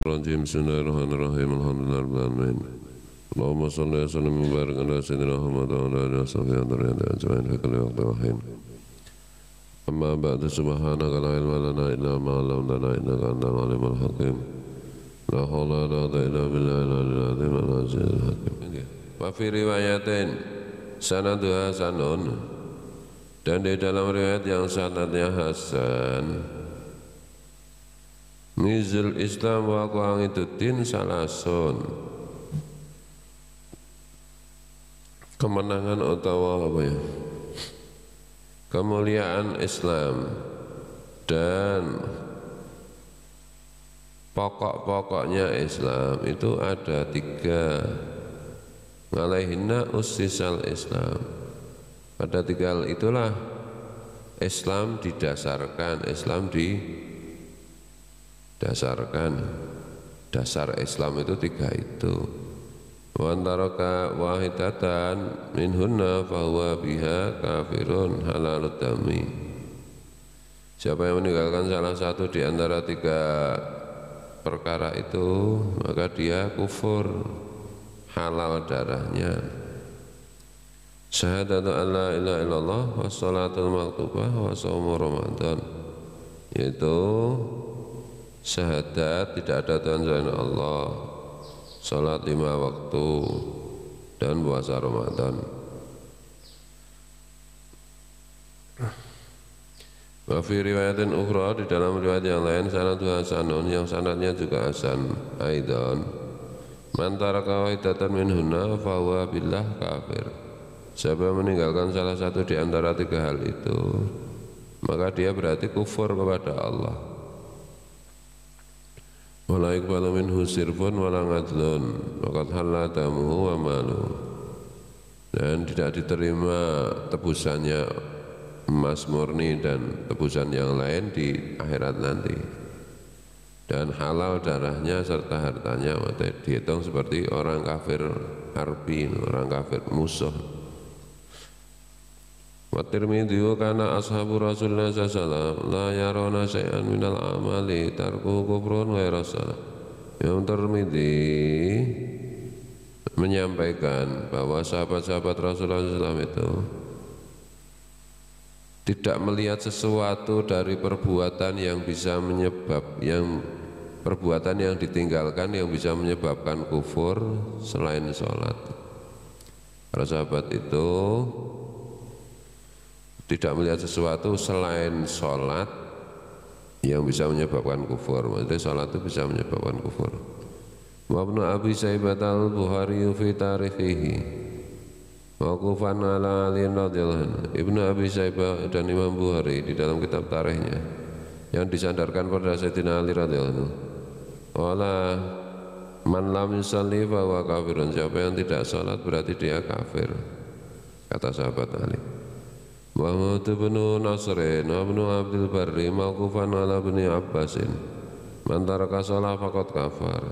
Rajim Bismillahirrahmanirrahim Alhamdulillahirrahmanirrahim Allahumma salli wa sallim wa barik ala sayyidina Muhammad wa ala alihi wa sahbihi ajma'in fi kulli waqtin wa hin. Amma ba'du, subhanaka la ilma lana illa ma 'allamtana innaka antal alimul hakim. La haula wa la quwwata illa billahi al-'aliyyil 'azim al-'azizil hakim. Wa fi riwayatin sanaduha hasanun, dan di dalam riwayat yang sanadnya hasan, Nizul Islam wa qa'iduddin salasun, kemenangan utawa apa ya, kemuliaan Islam dan pokok-pokoknya Islam itu ada tiga. Alaihinna ussisal Islam, pada tiga hal itulah Islam didasarkan, Islam didasarkan. Dasar Islam itu tiga itu. Wa antaraka wahidatan minhunna fahuwa biha kafirun halalud dami. Siapa yang meninggalkan salah satu di antara tiga perkara itu, maka dia kufur, halal darahnya. Syahadatu an la ilaha illallah wa sholatul maktubah wa shaumu ramadan, yaitu syahadat tidak ada Tuhan selain Allah, sholat 5 waktu, dan puasa Ramadan. Wa fi riwayatin ukhra, di dalam riwayat yang lain, sanadu hasanun, yang sanadnya juga hasan aidan, man taraka wahidatan minhunna fahuwa billah kafir. Siapa yang meninggalkan salah satu di antara tiga hal itu, maka dia berarti kufur kepada Allah. Wala iqbalu minhu sirfun wala ngadlun waqad halla damuhu wa malu, dan tidak diterima tebusannya emas murni dan tebusan yang lain di akhirat nanti, dan halal darahnya serta hartanya, maka dihitung seperti orang kafir harbi, orang kafir musuh. Wa Tirmidzi kana ashabu Rasulullah sallallahu alaihi wasallam la yarona syai'an minal amali tarku kufrun ghairu shalah. Yang Tirmidzi menyampaikan bahwa sahabat-sahabat Rasulullah SAW itu tidak melihat sesuatu dari perbuatan yang bisa perbuatan yang ditinggalkan yang bisa menyebabkan kufur selain sholat. Para sahabat itu tidak melihat sesuatu selain sholat yang bisa menyebabkan kufur. Maksudnya sholat itu bisa menyebabkan kufur. Wa Ibnu Abi Syaibah al-Bukhari fi tarikhihi waqufan ala Ali radhiyallahu anhu. Ibnu Abi Syaibah dan Imam Bukhari di dalam kitab tarikhnya yang disandarkan pada Sayyidina Ali radhiyallahu anhu, wala man lam yusalli fa huwa kafirun, siapa yang tidak sholat berarti dia kafir, kata sahabat Ali. Muhammad bin Nasrin wa Ibnu Abdul Barri mauqufan ala Ibni Abbasin man taraka shalah faqad kafar.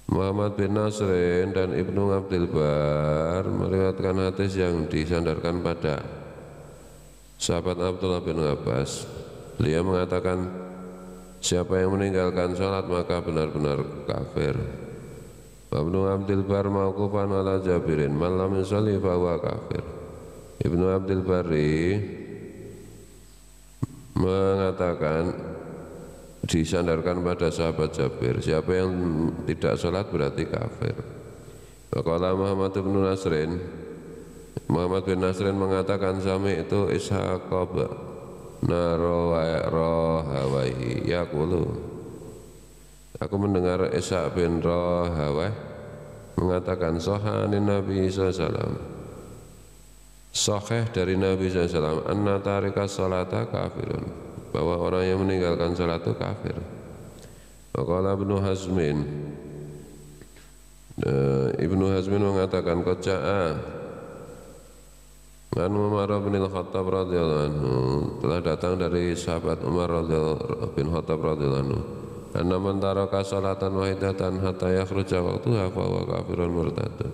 Muhammad bin Nasrin dan Ibnu Abdul Bar meriwayatkan hadis yang disandarkan pada sahabat Abdullah bin Abbas. Beliau mengatakan, siapa yang meninggalkan sholat maka benar-benar kafir. Ibnu Abdul Bar mauqufan ala Jabirin man lam yusalli fa huwa kafir. Ibnu Abdul Barri mengatakan, disandarkan pada sahabat Jabir, siapa yang tidak sholat berarti kafir. Qala Muhammad bin Nasrin, Muhammad bin Nasrin mengatakan, sami itu Ishaq Rahawayhi yaqulu, aku mendengar Ishaq bin Rahawayh mengatakan, sahanin Nabi SAW, sahih dari Nabi SAW, anna tarika sholata kafirun, bahwa orang yang meninggalkan sholat itu kafir. Waqala Ibnu Hazmin, Ibnu Hazmin mengatakan, qaja'a an Umar bin Al-Khattab radhiyallahu anhu, telah datang dari sahabat Umar bin Khattab radhiyallahu anhu, anna man taraka sholatan wahidatan hatta yakhruja waqtuha fa huwa kafirun murtadun,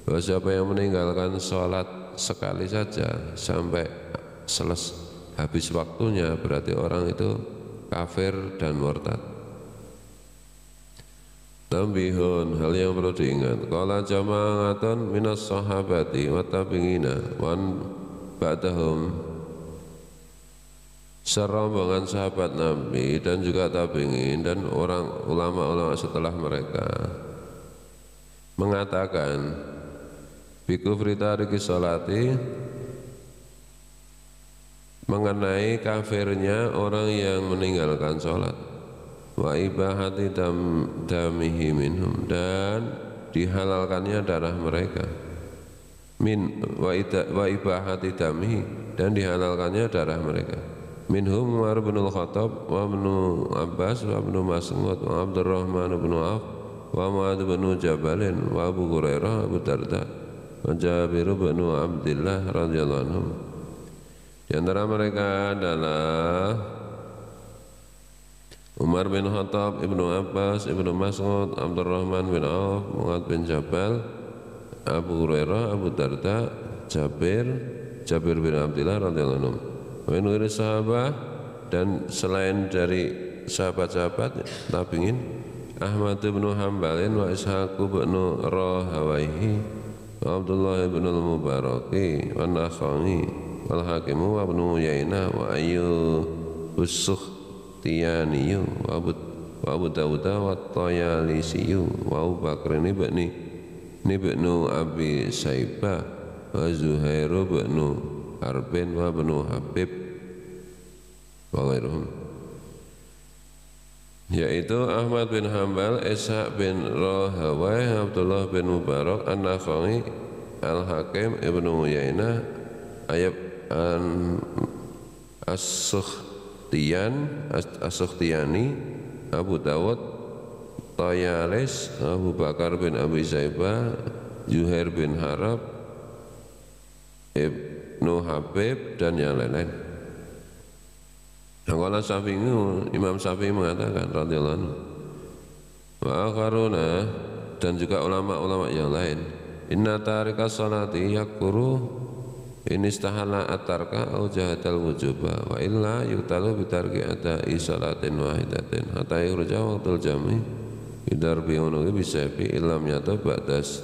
bahwa siapa yang meninggalkan sholat sekali saja sampai habis waktunya berarti orang itu kafir dan murtad. Tambihun, hal yang perlu diingat. Qala jama'atun minas sahabati wa tabi'ina wan ba'dahum, serombongan sahabat Nabi dan juga tabi'in dan orang ulama-ulama setelah mereka mengatakan bikufri tariki sholati, mengenai kafirnya orang yang meninggalkan sholat, wa ibahati damihi minhum, dan dihalalkannya darah mereka, wa ibahati damihi, dan dihalalkannya darah mereka, minhum Umar bin Al-Khattab wa bin Abbas wa bin Mas'ud wa Abdurrahman bin Auf wa Mu'adz bin Jabalin wa Abu Hurairah, Abu Darda wa Jabir bin Abdullah radhiyallahu anhum. Di antara mereka adalah Umar bin Khattab, Ibnu Abbas, Ibnu Mas'ud, Abdurrahman bin Auf, Mu'adz bin Jabal, Abu Hurairah, Abu Darda, Jabir bin Abdullah radhiyallahu anhum. Wa min ghairi sahabah, dan selain dari sahabat-sahabat tabi'in, Ahmad bin Hanbalin wa Ishaq bin Rahawayhi wa Abdullah bin al-Mubaraki wa Nakhai wal Hakim wa Ibnu Uyainah wa Ayyub Tiyaniyu wa Abu Dawud wa Tayalisiyu wa Abu Bakr ibnu Abi Saibah wa Zuhair ibnu Harbin wa ibnu Habib wa ghairuhum, yaitu Ahmad bin Hanbal, Ishaq bin Rahawayh, Abdullah bin Mubarak, An-Nakhai, Al-Hakim, Ibnu Uyainah, Ayub As-Sukhtiyani, Abu Dawud, Tayalis, Abu Bakar bin Abi Saibah, Zuhair bin Harb, Ibnu Habib, dan yang lain-lain. Qala Syafi'i, Imam Syafi'i mengatakan radhiyallahu anhu, wa akharuna, dan juga ulama-ulama yang lain, inna tarika sholati yakfuru in istahala atarka au jahadal wujuba wa illa yuktalu bitarki ada'i sholatin wahidatin hatta yukhraja waqtul jami bidarbi unuki bisabi illam yata ba'das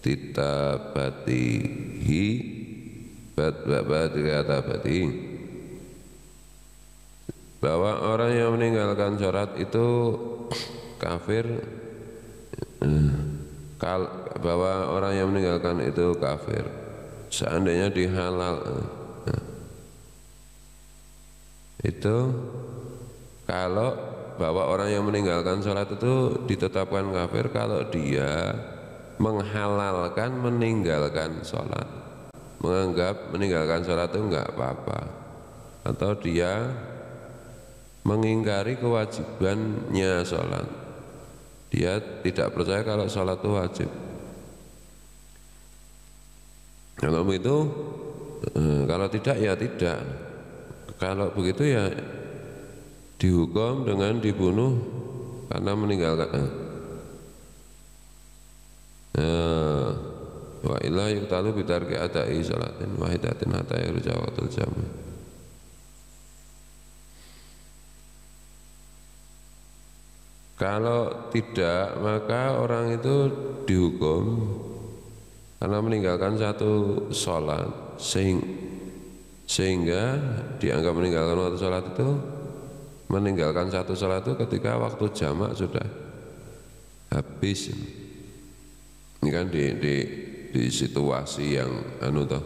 titabatihi ba'dikatabatihi, bahwa orang yang meninggalkan sholat itu kafir, bahwa orang yang meninggalkan itu kafir seandainya dihalal, itu kalau bahwa orang yang meninggalkan sholat itu ditetapkan kafir kalau dia menghalalkan meninggalkan sholat, menganggap meninggalkan sholat itu enggak apa-apa, atau dia mengingkari kewajibannya sholat, dia tidak percaya kalau sholat itu wajib. Kalau begitu, kalau tidak ya tidak. Kalau begitu ya dihukum dengan dibunuh karena meninggalkan. Wa illa yuqtalu bitarki ada'i sholatin wahidatin hatta yarja waqtul jami. Kalau tidak, maka orang itu dihukum karena meninggalkan satu sholat, sehingga dianggap meninggalkan waktu sholat itu, meninggalkan satu sholat itu ketika waktu jamak sudah habis. Ini kan di situasi yang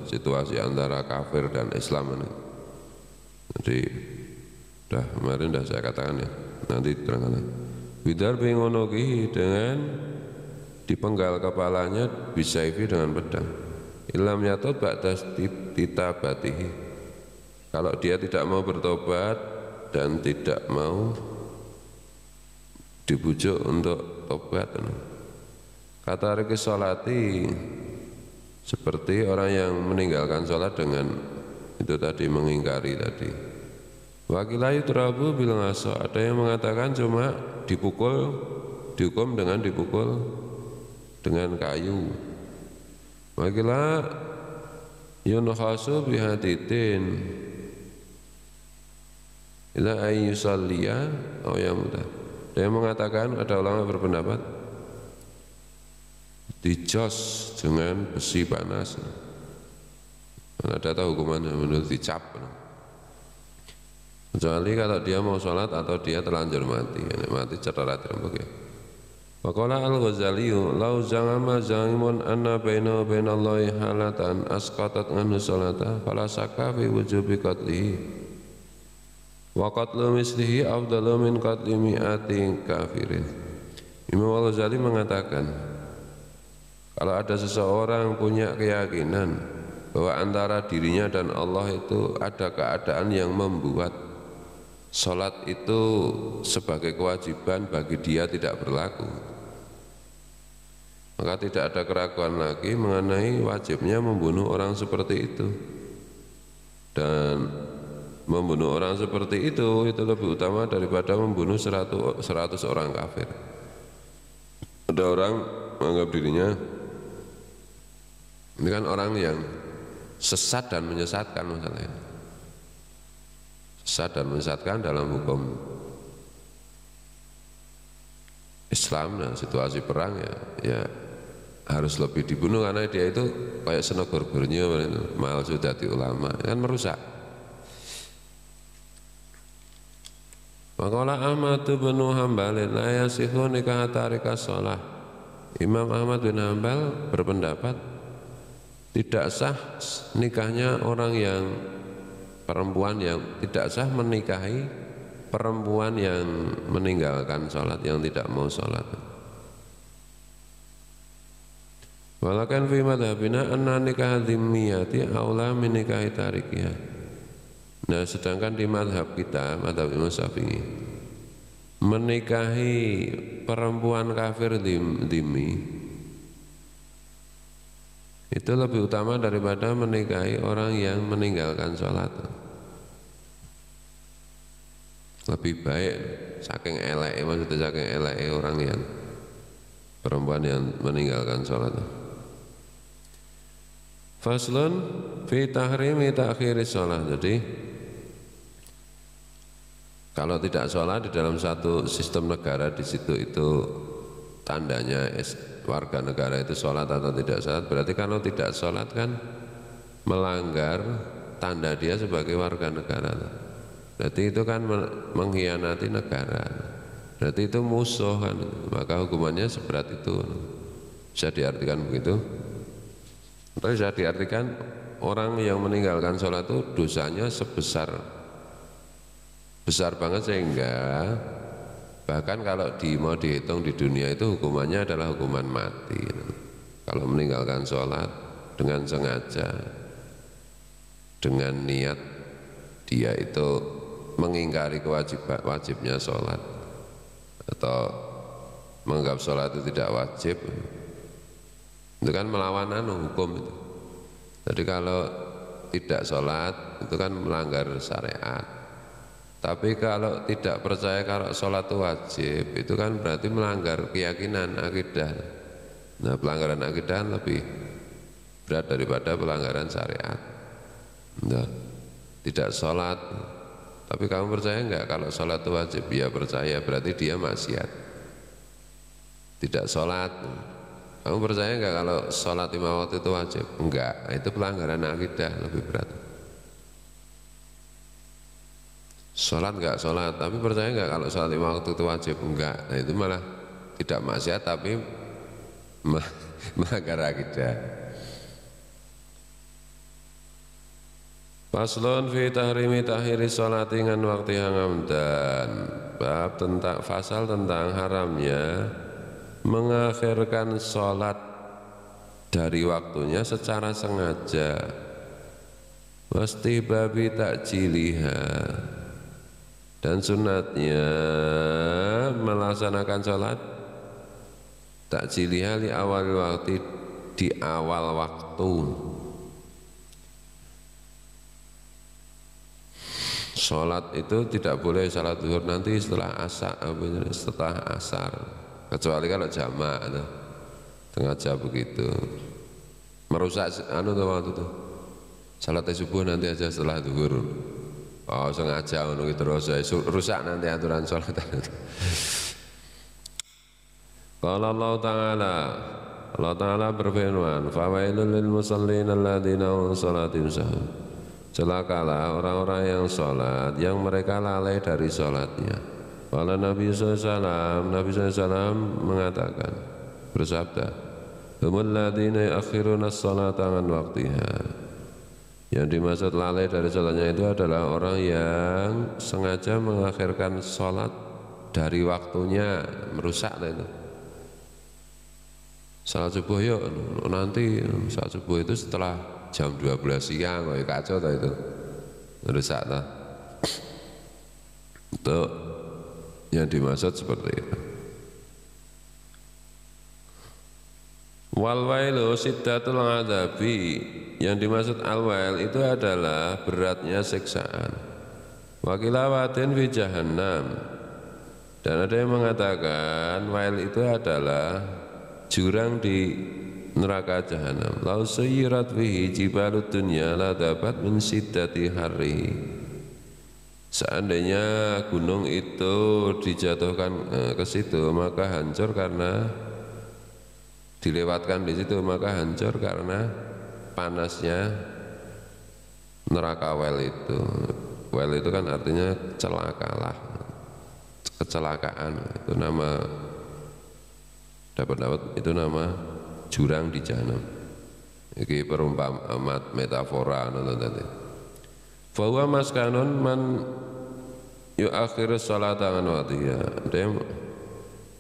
situasi antara kafir dan Islam ini. Jadi kemarin saya katakan ya, nanti terangkan lagi. Bidar bingonoki, dengan dipenggal kepalanya, bisaifi, dengan pedang. Ilam yatut ba'das titabatihi, kalau dia tidak mau bertobat dan tidak mau dibujuk untuk tobat. Kata riki sholati, seperti orang yang meninggalkan sholat dengan itu tadi, mengingkari tadi. Wakilayu turabu bilang aso, ada yang mengatakan cuma dihukum dengan dipukul dengan kayu. Wakilah yunhasu bihadidin ila ayyusalliya aw yamudah, Ada yang mengatakan, ada ulama berpendapat dijos dengan besi panas. Ada tahu hukumannya menurut dicap. Kecuali kalau dia mau sholat atau dia terlanjur mati, mati cedera terembuk. Waqala al-Ghazali, lau zangama zangimun anna baina bainallahi halatan asqatat anhu sholata fala syakka fi wujubi qatlihi wa qatlu mislihi afdalu min qatli mi'ati kafirin. Imam al-Ghazali mengatakan, kalau ada seseorang punya keyakinan bahwa antara dirinya dan Allah itu ada keadaan yang membuat sholat itu sebagai kewajiban bagi dia tidak berlaku, maka tidak ada keraguan lagi mengenai wajibnya membunuh orang seperti itu. Dan membunuh orang seperti itu lebih utama daripada membunuh 100 orang kafir. Ada orang menganggap dirinya ini kan orang yang sesat dan menyesatkan masalahnya. Sesat dan menyesatkan dalam hukum Islam. Nah, situasi perang ya harus lebih dibunuh karena dia itu kayak senegor-gornya mal sudah di ulama kan merusak. Maqala Ahmad bin Hanbal la yasihu nikah tarika shalah. Imam Ahmad bin Hanbal berpendapat tidak sah nikahnya orang yang perempuan yang tidak sah menikahi perempuan yang meninggalkan sholat, yang tidak mau sholat. Walakan fi madhabina anna nikah dhimmiyati aula min nikahi tarikiha. Nah, sedangkan di madhab kita, madhab Imam Syafi'i, menikahi perempuan kafir dhimmi itu lebih utama daripada menikahi orang yang meninggalkan sholat. Lebih baik, saking elek, maksudnya saking elek orang yang perempuan yang meninggalkan sholat. Faslun fi tahrimi ta'khiri sholat. Jadi kalau tidak sholat di dalam satu sistem negara, di situ itu tandanya warga negara itu sholat atau tidak sholat. Berarti kalau tidak sholat kan melanggar tanda dia sebagai warga negara. Berarti itu kan mengkhianati negara. Berarti itu musuh kan. Maka hukumannya seberat itu. Bisa diartikan begitu. Atau bisa diartikan orang yang meninggalkan sholat itu dosanya besar banget, sehingga bahkan kalau mau dihitung di dunia itu hukumannya adalah hukuman mati. Kalau meninggalkan sholat dengan sengaja, dengan niat dia itu mengingkari wajibnya sholat atau menganggap sholat itu tidak wajib, itu kan melawan hukum itu. Jadi kalau tidak sholat itu kan melanggar syariat. Tapi kalau tidak percaya kalau sholat itu wajib, itu kan berarti melanggar keyakinan akidah. Nah, pelanggaran akidah lebih berat daripada pelanggaran syariat. Nah, tidak sholat, tapi kamu percaya enggak kalau sholat itu wajib? Ya percaya, berarti dia maksiat. Tidak sholat, kamu percaya enggak kalau sholat 5 waktu itu wajib? Enggak, itu pelanggaran akidah lebih berat. Sholat enggak sholat, tapi percaya enggak kalau sholat 5 waktu itu wajib? Enggak, nah itu malah tidak maksiat tapi melanggar akidah. Faslun fi tahrimi takhiri sholati ngan waktu yang amdan. Bab tentang fasal tentang haramnya mengakhirkan sholat dari waktunya secara sengaja. Wastibabi takjiliha, dan sunatnya melaksanakan sholat takjiliha li awal waktu, di awal waktu. Sholat itu tidak boleh sholat zuhur nanti setelah asar, kecuali kalau jamak sengaja begitu merusak waktu itu. Sholat subuh nanti aja setelah zuhur. Oh sengaja terus rusak nanti aturan sholat. Qala Allah Ta'ala berfirman, fawailul lil musallin alladzina hum salatihim sahun. Celakalah orang-orang yang sholat, yang mereka lalai dari sholatnya. Qala Nabi SAW mengatakan, bersabda, humul ladzina yuakhiruna as-salata an waqtiha. Yang dimaksud lalai dari sholatnya itu adalah orang yang sengaja mengakhirkan sholat dari waktunya, merusak itu. Salat subuh yuk nanti, salat subuh itu setelah jam 12 siang, kayak kacau tak itu, merusak tak? Itu yang dimaksud seperti itu. Wal wailu siddatul adabi, yang dimaksud al wail itu adalah beratnya siksaan. Wakilawatin fi jahannam, dan ada yang mengatakan wail itu adalah jurang di neraka jahanam. Lau suyirat fihi jibalud dunya la dapat min siddati harri. Seandainya gunung itu dijatuhkan ke situ, maka hancur karena dilewatkan di situ, maka hancur karena panasnya neraka wel itu. Wel itu kan artinya celakalah, kecelakaan. Itu nama dapat itu nama jurang di jahanam. Iki perumpamaan metafora nonton tadi. Bahwa maskanun man yuakhir salat an waqtiha.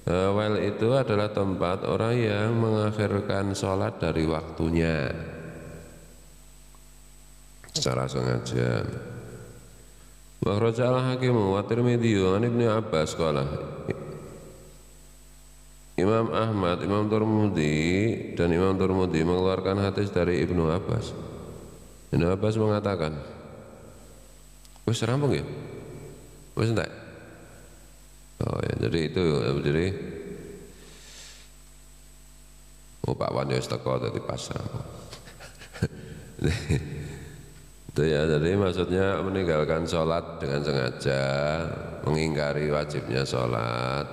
Wel itu adalah tempat orang yang mengakhirkan sholat dari waktunya secara sengaja. Wa kharaja al-Hakim wa Tirmidzi an Ibnu Abbas qala, Imam Ahmad, Imam Tirmidzi dan Imam Tirmidzi mengeluarkan hadis dari Ibnu Abbas. Ibnu Abbas mengatakan, wis rampung ya? Wis enggak? Oh ya, jadi itu jadi Pak Wan wis teko tadi pasang. Itu ya, jadi maksudnya meninggalkan sholat dengan sengaja, mengingkari wajibnya sholat,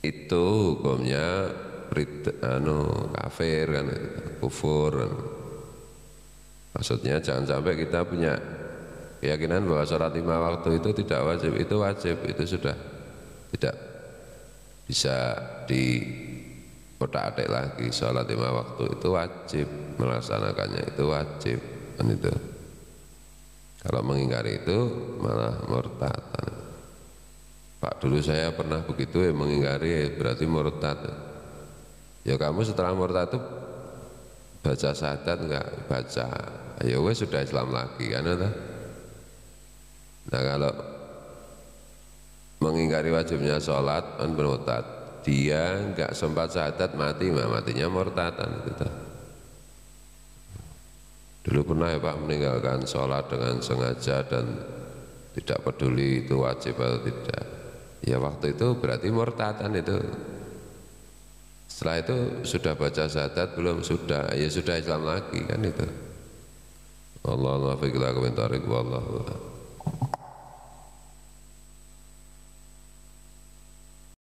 itu hukumnya kafir kan, kufur. Maksudnya jangan sampai kita punya keyakinan bahwa sholat 5 waktu itu tidak wajib. Itu wajib, itu sudah tidak bisa dikotak-atik lagi. Sholat 5 waktu itu wajib, melaksanakannya itu wajib kan itu. Kalau mengingkari itu malah murtad. Pak, dulu saya pernah begitu ya, mengingkari berarti murtad. Ya kamu setelah murtad itu baca syahadat enggak? Baca, ya wes sudah Islam lagi kan itu. Nah kalau mengingkari wajibnya sholat kan murtad, dia enggak sempat syahadat mati, matinya murtadan gitu. Dulu pernah ya Pak meninggalkan sholat dengan sengaja dan tidak peduli itu wajib atau tidak. Ya waktu itu berarti murtadan itu. Setelah itu sudah baca syahadat belum? Sudah, ya sudah Islam lagi kan itu. Allahumma fiqh la wallahu